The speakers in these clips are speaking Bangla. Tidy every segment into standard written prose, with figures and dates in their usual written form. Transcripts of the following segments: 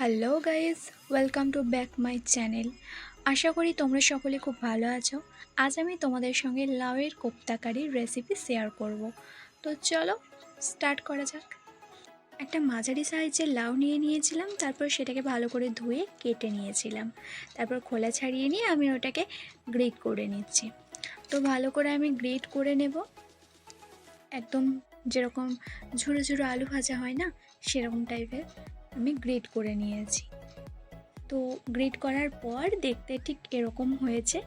Hello guys, welcome to back my channel. আশা করি তোমরা সকলে খুব ভালো আছো। আজ আমি তোমাদের সঙ্গে লাউয়ের কোপ্তা কারির রেসিপি শেয়ার করব। তো চলো স্টার্ট করা যাক। একটা মাঝারি সাইজের লাউ নিয়েছিলাম, তারপর সেটাকে ভালো করে ধুয়ে কেটে নিয়েছিলাম। তারপর খোলা ছাড়িয়ে নিয়ে আমি ওটাকে গ্রেট করে নিচ্ছি। তো ভালো করে আমি গ্রেট করে নেব, একদম যেরকম ঝুরো ঝুরো আলু ভাজা হয় না, সেরকম টাইপের আমি গ্রেট করে নিয়েছি। তো গ্রেট করার পর দেখতে ঠিক এরকম হয়েছে,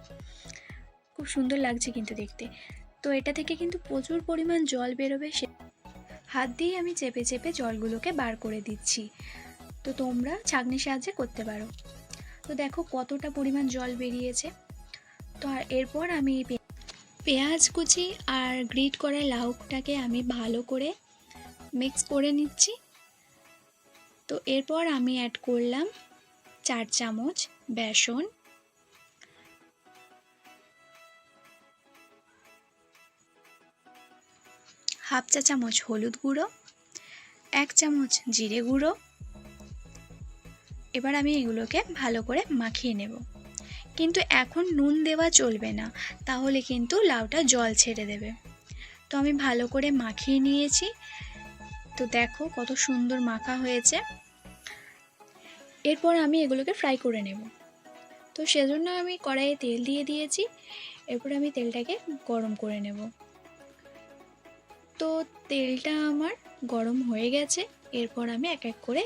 খুব সুন্দর লাগছে কিন্তু দেখতে। তো এটা থেকে কিন্তু প্রচুর পরিমাণ জল বেরোবে, সে হাত দিয়ে আমি চেপে চেপে জলগুলোকে বার করে দিচ্ছি। তো তোমরা ছাঁকনির সাহায্যে করতে পারো। তো দেখো কতটা পরিমাণ জল বেরিয়েছে। তো আর এরপর আমি পেঁয়াজ কুচি আর গ্রেট করা লাউটাকে আমি ভালো করে মিক্স করে নিচ্ছি। তো এরপর আমি অ্যাড করলাম 4 চামচ বেসন, হাফ চা চামচ হলুদ গুঁড়ো, 1 চামচ জিরে গুঁড়ো। এবার আমি এগুলোকে ভালো করে মাখিয়ে নেব। কিন্তু এখন নুন দেওয়া চলবে না, তাহলে কিন্তু লাউটা জল ছেড়ে দেবে। তো আমি ভালো করে মাখিয়ে নিয়েছি। তো দেখো কত সুন্দর মাখা হয়েছে। এরপর আমি এগুলোকে ফ্রাই করে নেব। তো সেজন্য আমি কড়াইয়ে তেল দিয়ে দিয়েছি। এরপর আমি তেলটাকে গরম করে নেব। তো তেলটা আমার গরম হয়ে গেছে। এরপর আমি এক এক করে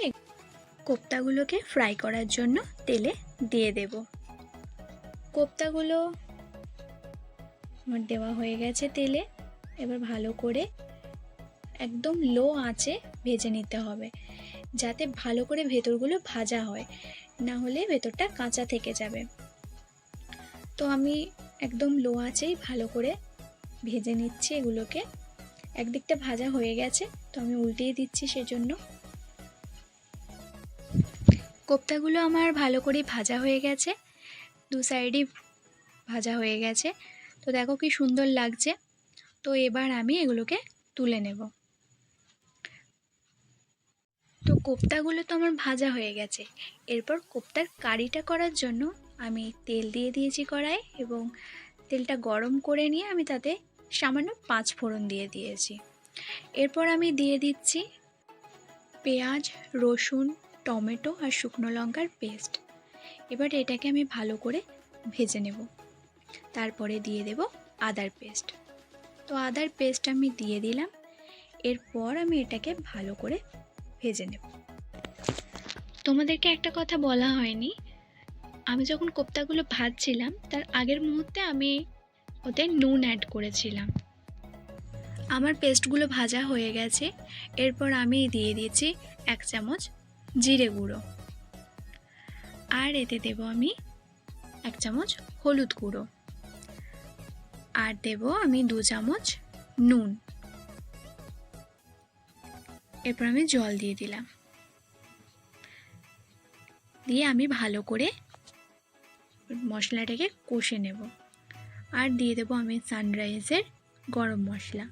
কোপ্তাগুলোকে ফ্রাই করার জন্য তেলে দিয়ে দেব। কোপ্তাগুলো আমার দেওয়া হয়ে গেছে তেলে। এবার ভালো করে একদম লো আঁচে ভেজে নিতে হবে, যাতে ভালো করে ভেতরগুলো ভাজা হয়, না হলে ভেতরটা কাঁচা থেকে যাবে। তো আমি একদম লো আঁচেই ভালো করে ভেজে নিচ্ছি এগুলোকে। একদিকটা ভাজা হয়ে গেছে, তো আমি উল্টিয়ে দিচ্ছি। সেজন্য কোপ্তাগুলো আমার ভালো করে ভাজা হয়ে গেছে, দু সাইডই ভাজা হয়ে গেছে। তো দেখো কি সুন্দর লাগছে। তো এবার আমি এগুলোকে তুলে নেব। তো কোপ্তাগুলো তো আমার ভাজা হয়ে গেছে। এরপর কোপ্তার কারিটা করার জন্য আমি তেল দিয়ে দিয়েছি কড়াই, এবং তেলটা গরম করে নিয়ে আমি তাতে সামান্য 5 ফোড়ন দিয়ে দিয়েছি। এরপর আমি দিয়ে দিচ্ছি পেঁয়াজ, রসুন, টমেটো আর শুকনো লঙ্কার পেস্ট। এবার এটাকে আমি ভালো করে ভেজে নেব। তারপরে দিয়ে দেব আদার পেস্ট। তো আদার পেস্ট আমি দিয়ে দিলাম। এরপর আমি এটাকে ভালো করে ভেজে নেব। তোমাদেরকে একটা কথা বলা হয়নি, আমি যখন কোপ্তাগুলো ভাজছিলাম তার আগের মুহূর্তে আমি ওতে নুন অ্যাড করেছিলাম। আমার পেস্টগুলো ভাজা হয়ে গেছে। এরপর আমি দিয়ে দিয়েছি 1 চামচ জিরে গুঁড়ো, আর এতে দেব আমি 1 চামচ হলুদ গুঁড়ো, আর দেব আমি 2 চামচ নুন। এরপর আমি জল দিয়ে দিলাম, দিয়ে আমি ভালো করে মশলাটাকে কষে নেব। আর দিয়ে দেব আমি সানরাইজের গরম মশলা,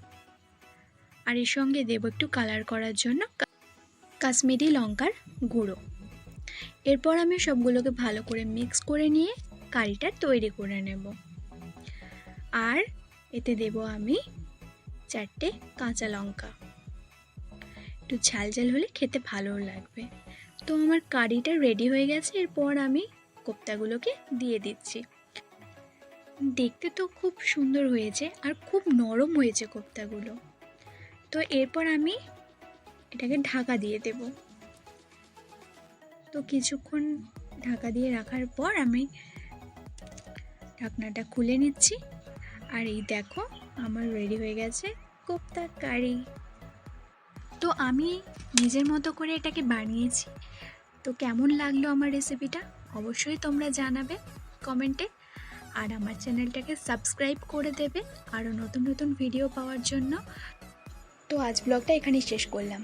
আর এর সঙ্গে দেব একটু কালার করার জন্য কাশ্মীরি লঙ্কার গুঁড়ো। এরপর আমি সবগুলোকে ভালো করে মিক্স করে নিয়ে কারিটা তৈরি করে নেব। আর এতে দেব আমি 4টে কাঁচা লঙ্কা, একটু ঝাল ঝাল হলে খেতে ভালো লাগবে। তো আমার কারিটা রেডি হয়ে গেছে। এরপর আমি কোপ্তাগুলোকে দিয়ে দিচ্ছি। দেখতে তো খুব সুন্দর হয়েছে, আর খুব নরম হয়েছে কোপ্তাগুলো। তো এরপর আমি এটাকে ঢাকা দিয়ে দেব। তো কিছুক্ষণ ঢাকা দিয়ে রাখার পর আমি ঢাকনাটা খুলে নিচ্ছি। আর এই দেখো আমার রেডি হয়ে গেছে কোপ্তা কারি। তো আমি নিজের মতো করে এটাকে বানিয়েছি। তো কেমন লাগলো আমার রেসিপিটা অবশ্যই তোমরা জানাবে কমেন্টে। আর আমার চ্যানেলটাকে সাবস্ক্রাইব করে দেবে আরও নতুন নতুন ভিডিও পাওয়ার জন্য। তো আজ ব্লগটা এখানেই শেষ করলাম।